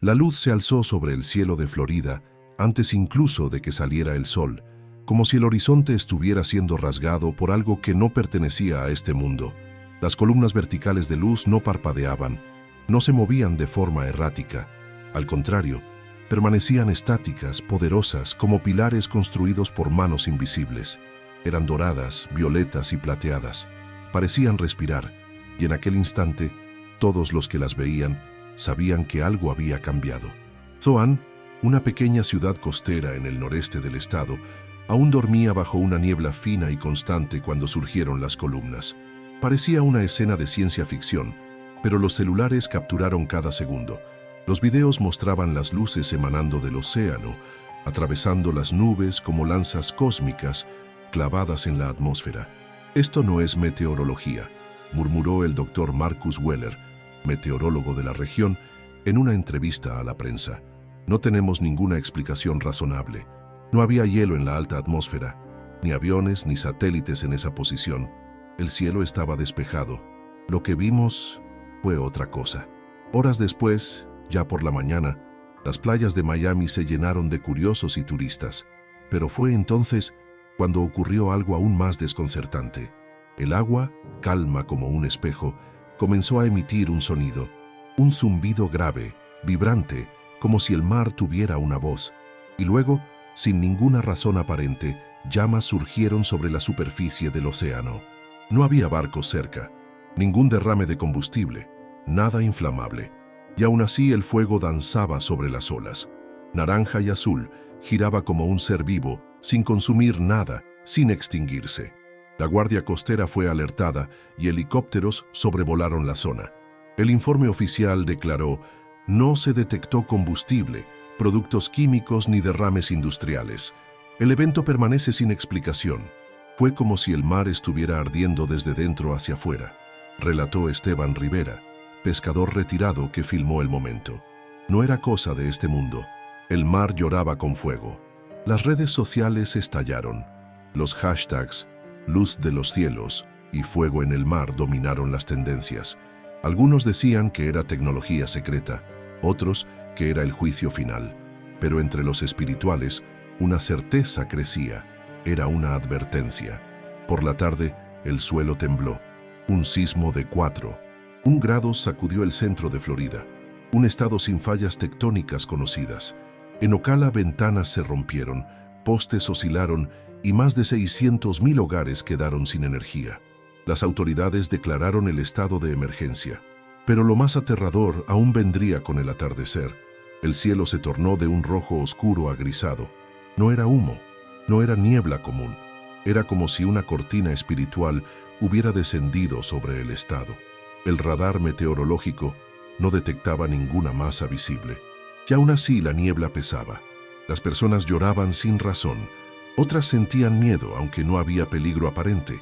La luz se alzó sobre el cielo de Florida antes incluso de que saliera el sol, como si el horizonte estuviera siendo rasgado por algo que no pertenecía a este mundo. Las columnas verticales de luz no parpadeaban, no se movían de forma errática. Al contrario, permanecían estáticas, poderosas, como pilares construidos por manos invisibles. Eran doradas, violetas y plateadas. Parecían respirar, y en aquel instante, todos los que las veían sabían que algo había cambiado. Zoan, una pequeña ciudad costera en el noreste del estado, aún dormía bajo una niebla fina y constante cuando surgieron las columnas. Parecía una escena de ciencia ficción, pero los celulares capturaron cada segundo. Los videos mostraban las luces emanando del océano, atravesando las nubes como lanzas cósmicas clavadas en la atmósfera. «Esto no es meteorología», murmuró el doctor Marcus Weller, meteorólogo de la región, en una entrevista a la prensa. «No tenemos ninguna explicación razonable. No había hielo en la alta atmósfera, ni aviones ni satélites en esa posición. El cielo estaba despejado. Lo que vimos fue otra cosa». Horas después, ya por la mañana, las playas de Miami se llenaron de curiosos y turistas. Pero fue entonces cuando ocurrió algo aún más desconcertante. El agua, calma como un espejo, comenzó a emitir un sonido, un zumbido grave, vibrante, como si el mar tuviera una voz. Y luego, sin ninguna razón aparente, llamas surgieron sobre la superficie del océano. No había barcos cerca, ningún derrame de combustible, nada inflamable. Y aún así el fuego danzaba sobre las olas. Naranja y azul, giraba como un ser vivo, sin consumir nada, sin extinguirse. La Guardia Costera fue alertada y helicópteros sobrevolaron la zona. El informe oficial declaró: no se detectó combustible, productos químicos ni derrames industriales. El evento permanece sin explicación. Fue como si el mar estuviera ardiendo desde dentro hacia afuera, relató Esteban Rivera, pescador retirado que filmó el momento. No era cosa de este mundo. El mar lloraba con fuego. Las redes sociales estallaron. Los hashtags «Luz de los cielos» y «Fuego en el mar» dominaron las tendencias. Algunos decían que era tecnología secreta, otros que era el juicio final. Pero entre los espirituales, una certeza crecía. Era una advertencia. Por la tarde, el suelo tembló. Un sismo de 4 grados sacudió el centro de Florida, un estado sin fallas tectónicas conocidas. En Ocala ventanas se rompieron, postes oscilaron y más de 600.000 hogares quedaron sin energía. Las autoridades declararon el estado de emergencia. Pero lo más aterrador aún vendría con el atardecer. El cielo se tornó de un rojo oscuro a grisado. No era humo, no era niebla común. Era como si una cortina espiritual hubiera descendido sobre el estado. El radar meteorológico no detectaba ninguna masa visible. Y aún así la niebla pesaba. Las personas lloraban sin razón. Otras sentían miedo, aunque no había peligro aparente.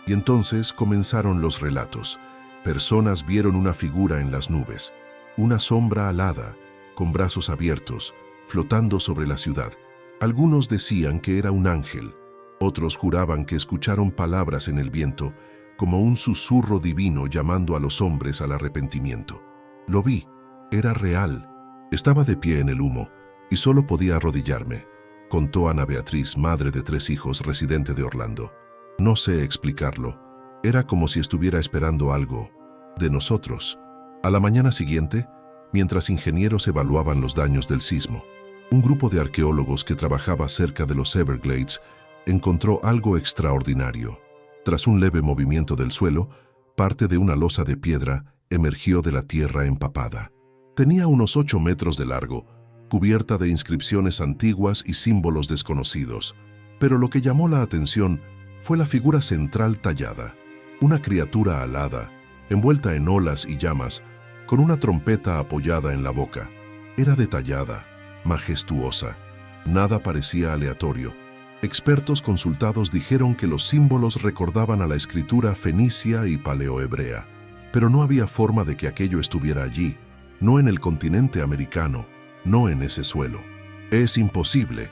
Y entonces comenzaron los relatos. Personas vieron una figura en las nubes, una sombra alada, con brazos abiertos, flotando sobre la ciudad. Algunos decían que era un ángel. Otros juraban que escucharon palabras en el viento, como un susurro divino llamando a los hombres al arrepentimiento. Lo vi, era real. Estaba de pie en el humo y solo podía arrodillarme, contó Ana Beatriz, madre de 3 hijos, residente de Orlando. No sé explicarlo. Era como si estuviera esperando algo de nosotros. A la mañana siguiente, mientras ingenieros evaluaban los daños del sismo, un grupo de arqueólogos que trabajaba cerca de los Everglades encontró algo extraordinario. Tras un leve movimiento del suelo, parte de una losa de piedra emergió de la tierra empapada. Tenía unos 8 metros de largo, cubierta de inscripciones antiguas y símbolos desconocidos. Pero lo que llamó la atención fue la figura central tallada, una criatura alada, envuelta en olas y llamas, con una trompeta apoyada en la boca. Era detallada, majestuosa. Nada parecía aleatorio. Expertos consultados dijeron que los símbolos recordaban a la escritura fenicia y paleohebrea, pero no había forma de que aquello estuviera allí, no en el continente americano, no en ese suelo. «Es imposible»,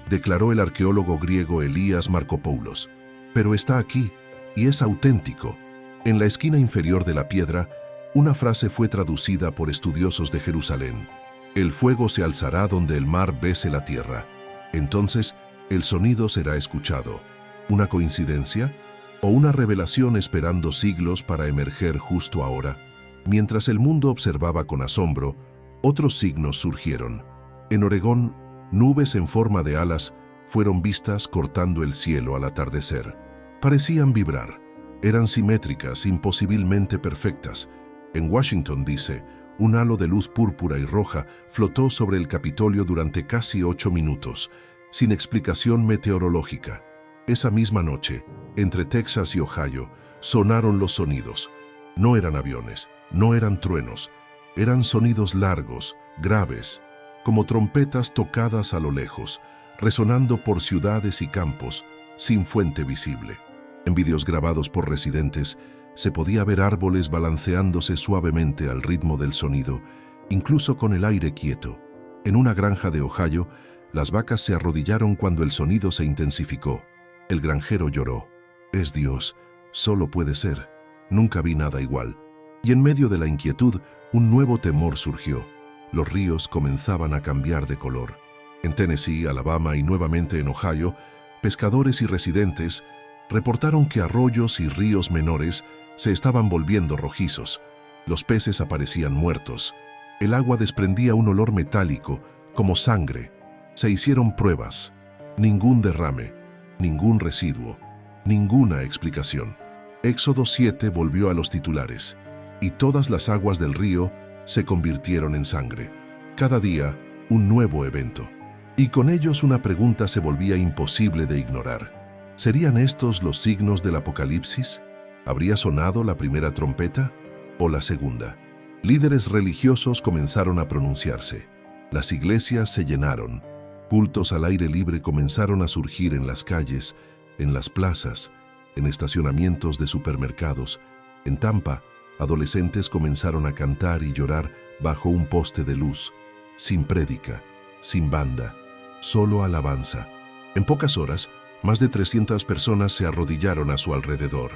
declaró el arqueólogo griego Elías Markopoulos, «pero está aquí y es auténtico». En la esquina inferior de la piedra, una frase fue traducida por estudiosos de Jerusalén: El fuego se alzará donde el mar bese la tierra. Entonces, el sonido será escuchado. ¿Una coincidencia? ¿O una revelación esperando siglos para emerger justo ahora? Mientras el mundo observaba con asombro, otros signos surgieron. En Oregón, nubes en forma de alas fueron vistas cortando el cielo al atardecer. Parecían vibrar. Eran simétricas, imposiblemente perfectas. En Washington, dice, un halo de luz púrpura y roja flotó sobre el Capitolio durante casi 8 minutos, sin explicación meteorológica. Esa misma noche, entre Texas y Ohio, sonaron los sonidos. No eran aviones, no eran truenos, eran sonidos largos, graves, como trompetas tocadas a lo lejos, resonando por ciudades y campos, sin fuente visible. En vídeos grabados por residentes, se podía ver árboles balanceándose suavemente al ritmo del sonido, incluso con el aire quieto. En una granja de Ohio, las vacas se arrodillaron cuando el sonido se intensificó. El granjero lloró. «Es Dios, solo puede ser. Nunca vi nada igual». Y en medio de la inquietud, un nuevo temor surgió. Los ríos comenzaban a cambiar de color. En Tennessee, Alabama y nuevamente en Ohio, pescadores y residentes reportaron que arroyos y ríos menores se estaban volviendo rojizos. Los peces aparecían muertos. El agua desprendía un olor metálico, como sangre. Se hicieron pruebas. Ningún derrame, ningún residuo, ninguna explicación. Éxodo 7 volvió a los titulares, y todas las aguas del río se convirtieron en sangre. Cada día, un nuevo evento. Y con ellos una pregunta se volvía imposible de ignorar. ¿Serían estos los signos del Apocalipsis? ¿Habría sonado la primera trompeta o la segunda? Líderes religiosos comenzaron a pronunciarse. Las iglesias se llenaron. Cultos al aire libre comenzaron a surgir en las calles, en las plazas, en estacionamientos de supermercados. En Tampa, adolescentes comenzaron a cantar y llorar bajo un poste de luz, sin prédica, sin banda, solo alabanza. En pocas horas, más de 300 personas se arrodillaron a su alrededor.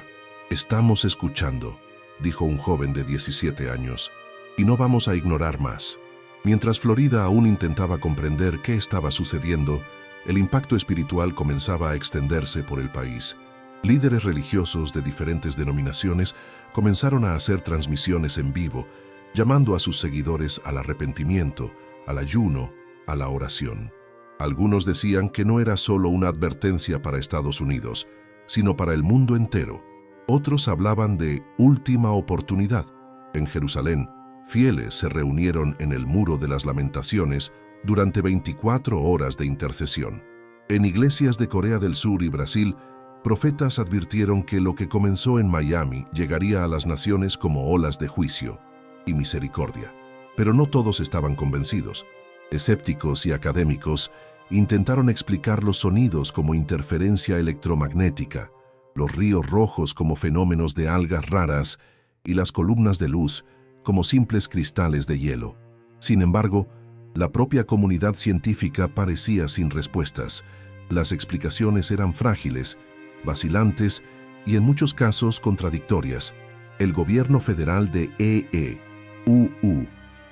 «Estamos escuchando», dijo un joven de 17 años, «y no vamos a ignorar más». Mientras Florida aún intentaba comprender qué estaba sucediendo, el impacto espiritual comenzaba a extenderse por el país. Líderes religiosos de diferentes denominaciones comenzaron a hacer transmisiones en vivo, llamando a sus seguidores al arrepentimiento, al ayuno, a la oración. Algunos decían que no era solo una advertencia para Estados Unidos, sino para el mundo entero. Otros hablaban de última oportunidad. En Jerusalén, fieles se reunieron en el Muro de las Lamentaciones durante 24 horas de intercesión. En iglesias de Corea del Sur y Brasil, profetas advirtieron que lo que comenzó en Miami llegaría a las naciones como olas de juicio y misericordia. Pero no todos estaban convencidos. Escépticos y académicos intentaron explicar los sonidos como interferencia electromagnética, los ríos rojos como fenómenos de algas raras y las columnas de luz como simples cristales de hielo. Sin embargo, la propia comunidad científica parecía sin respuestas. Las explicaciones eran frágiles, vacilantes y en muchos casos contradictorias. El gobierno federal de EEUU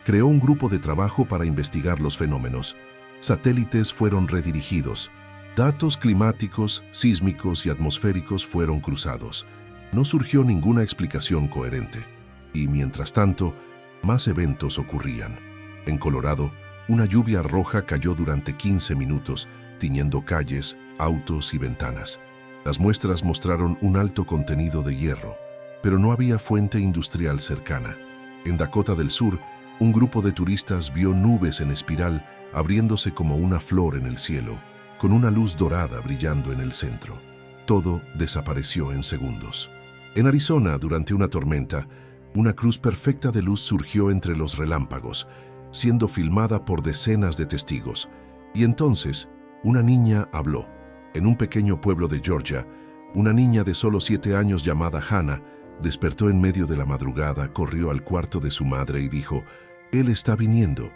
creó un grupo de trabajo para investigar los fenómenos. Satélites fueron redirigidos. Datos climáticos, sísmicos y atmosféricos fueron cruzados. No surgió ninguna explicación coherente. Y mientras tanto, más eventos ocurrían. En Colorado, una lluvia roja cayó durante 15 minutos, tiñendo calles, autos y ventanas. Las muestras mostraron un alto contenido de hierro, pero no había fuente industrial cercana. En Dakota del Sur, un grupo de turistas vio nubes en espiral abriéndose como una flor en el cielo, con una luz dorada brillando en el centro. Todo desapareció en segundos. En Arizona, durante una tormenta, una cruz perfecta de luz surgió entre los relámpagos, siendo filmada por decenas de testigos. Y entonces, una niña habló. En un pequeño pueblo de Georgia, una niña de solo 7 años llamada Hannah despertó en medio de la madrugada, corrió al cuarto de su madre y dijo: «Él está viniendo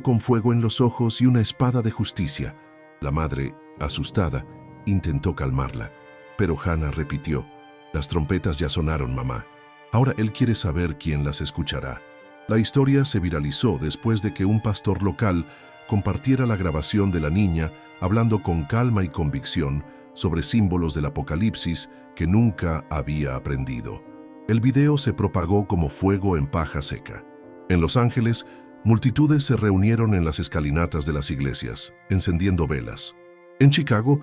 con fuego en los ojos y una espada de justicia». La madre, asustada, intentó calmarla, pero Hannah repitió: «Las trompetas ya sonaron, mamá. Ahora él quiere saber quién las escuchará». La historia se viralizó después de que un pastor local compartiera la grabación de la niña hablando con calma y convicción sobre símbolos del Apocalipsis que nunca había aprendido. El video se propagó como fuego en paja seca. En Los Ángeles, multitudes se reunieron en las escalinatas de las iglesias, encendiendo velas. En Chicago,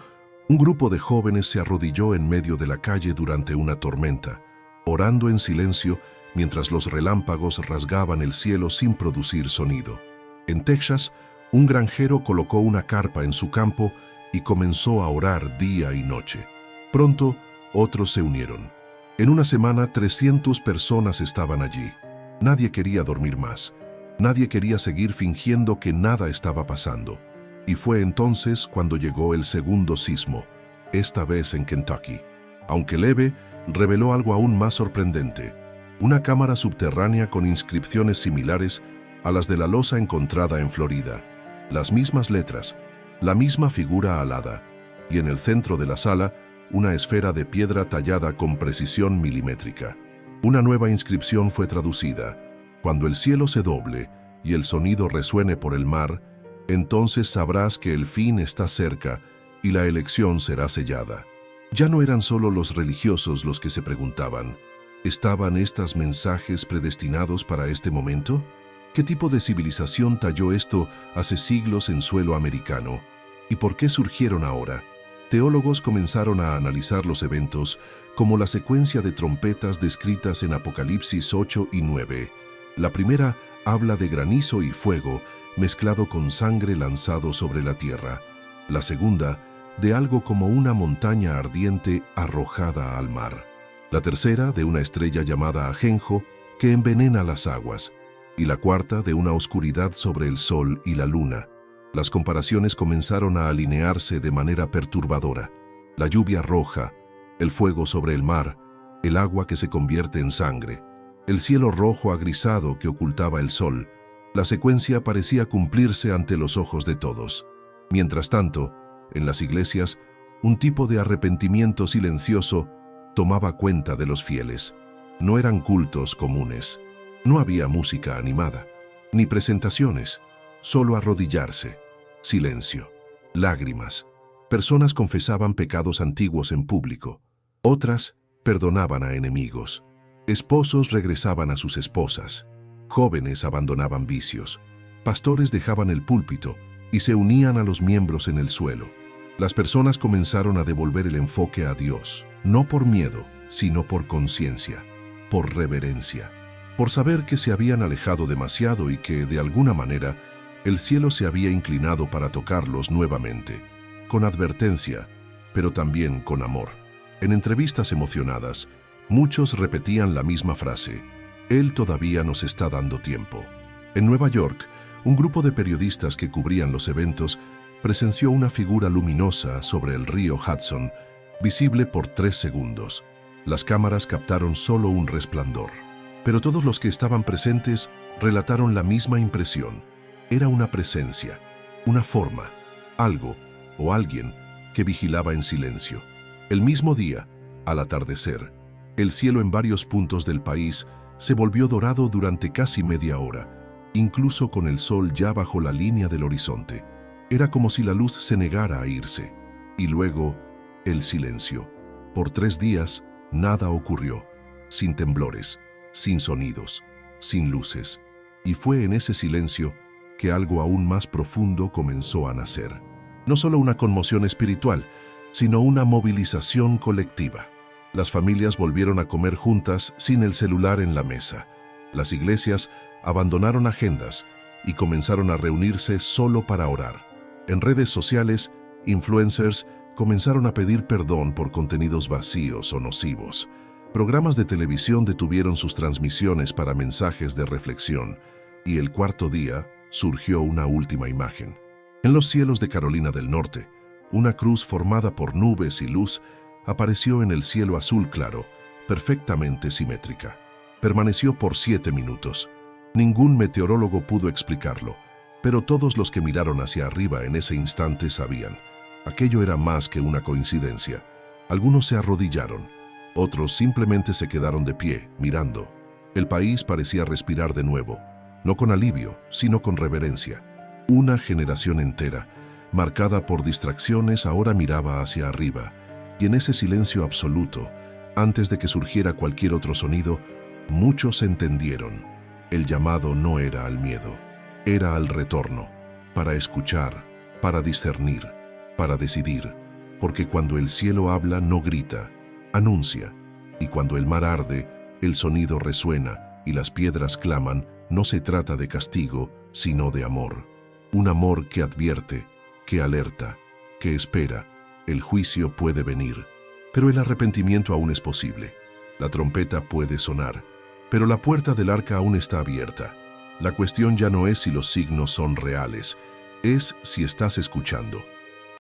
un grupo de jóvenes se arrodilló en medio de la calle durante una tormenta, orando en silencio mientras los relámpagos rasgaban el cielo sin producir sonido. En Texas, un granjero colocó una carpa en su campo y comenzó a orar día y noche. Pronto, otros se unieron. En una semana, 300 personas estaban allí. Nadie quería dormir más. Nadie quería seguir fingiendo que nada estaba pasando. Y fue entonces cuando llegó el segundo sismo, esta vez en Kentucky. Aunque leve, reveló algo aún más sorprendente: una cámara subterránea con inscripciones similares a las de la losa encontrada en Florida. Las mismas letras, la misma figura alada, y en el centro de la sala, una esfera de piedra tallada con precisión milimétrica. Una nueva inscripción fue traducida: cuando el cielo se doble y el sonido resuene por el mar, entonces sabrás que el fin está cerca y la elección será sellada. Ya no eran solo los religiosos los que se preguntaban: ¿estaban estos mensajes predestinados para este momento? ¿Qué tipo de civilización talló esto hace siglos en suelo americano? ¿Y por qué surgieron ahora? Teólogos comenzaron a analizar los eventos como la secuencia de trompetas descritas en Apocalipsis 8 y 9. La primera habla de granizo y fuego mezclado con sangre lanzado sobre la tierra. La segunda, de algo como una montaña ardiente arrojada al mar. La tercera, de una estrella llamada ajenjo que envenena las aguas. Y la cuarta, de una oscuridad sobre el sol y la luna. Las comparaciones comenzaron a alinearse de manera perturbadora. La lluvia roja, el fuego sobre el mar, el agua que se convierte en sangre, el cielo rojo agrisado que ocultaba el sol. La secuencia parecía cumplirse ante los ojos de todos. Mientras tanto, en las iglesias, un tipo de arrepentimiento silencioso tomaba cuenta de los fieles. No eran cultos comunes. No había música animada, ni presentaciones, solo arrodillarse, silencio, lágrimas. Personas confesaban pecados antiguos en público, otras perdonaban a enemigos. Esposos regresaban a sus esposas, jóvenes abandonaban vicios, pastores dejaban el púlpito y se unían a los miembros en el suelo. Las personas comenzaron a devolver el enfoque a Dios, no por miedo, sino por conciencia, por reverencia. Por saber que se habían alejado demasiado y que, de alguna manera, el cielo se había inclinado para tocarlos nuevamente, con advertencia, pero también con amor. En entrevistas emocionadas, muchos repetían la misma frase: Él todavía nos está dando tiempo. En Nueva York, un grupo de periodistas que cubrían los eventos presenció una figura luminosa sobre el río Hudson, visible por 3 segundos. Las cámaras captaron solo un resplandor. Pero todos los que estaban presentes relataron la misma impresión. Era una presencia, una forma, algo o alguien que vigilaba en silencio. El mismo día, al atardecer, el cielo en varios puntos del país se volvió dorado durante casi media hora, incluso con el sol ya bajo la línea del horizonte. Era como si la luz se negara a irse. Y luego, el silencio. Por 3 días, nada ocurrió, sin temblores, sin sonidos, sin luces. Y fue en ese silencio que algo aún más profundo comenzó a nacer. No solo una conmoción espiritual, sino una movilización colectiva. Las familias volvieron a comer juntas sin el celular en la mesa. Las iglesias abandonaron agendas y comenzaron a reunirse solo para orar. En redes sociales, influencers comenzaron a pedir perdón por contenidos vacíos o nocivos. Programas de televisión detuvieron sus transmisiones para mensajes de reflexión, y el cuarto día surgió una última imagen. En los cielos de Carolina del Norte, una cruz formada por nubes y luz apareció en el cielo azul claro, perfectamente simétrica. Permaneció por 7 minutos. Ningún meteorólogo pudo explicarlo, pero todos los que miraron hacia arriba en ese instante sabían. Aquello era más que una coincidencia. Algunos se arrodillaron. Otros simplemente se quedaron de pie, mirando. El país parecía respirar de nuevo, no con alivio, sino con reverencia. Una generación entera, marcada por distracciones, ahora miraba hacia arriba, y en ese silencio absoluto, antes de que surgiera cualquier otro sonido, muchos entendieron. El llamado no era al miedo, era al retorno, para escuchar, para discernir, para decidir, porque cuando el cielo habla no grita, anuncia, y cuando el mar arde, el sonido resuena y las piedras claman, no se trata de castigo, sino de amor. Un amor que advierte, que alerta, que espera. El juicio puede venir, pero el arrepentimiento aún es posible. La trompeta puede sonar, pero la puerta del arca aún está abierta. La cuestión ya no es si los signos son reales, es si estás escuchando.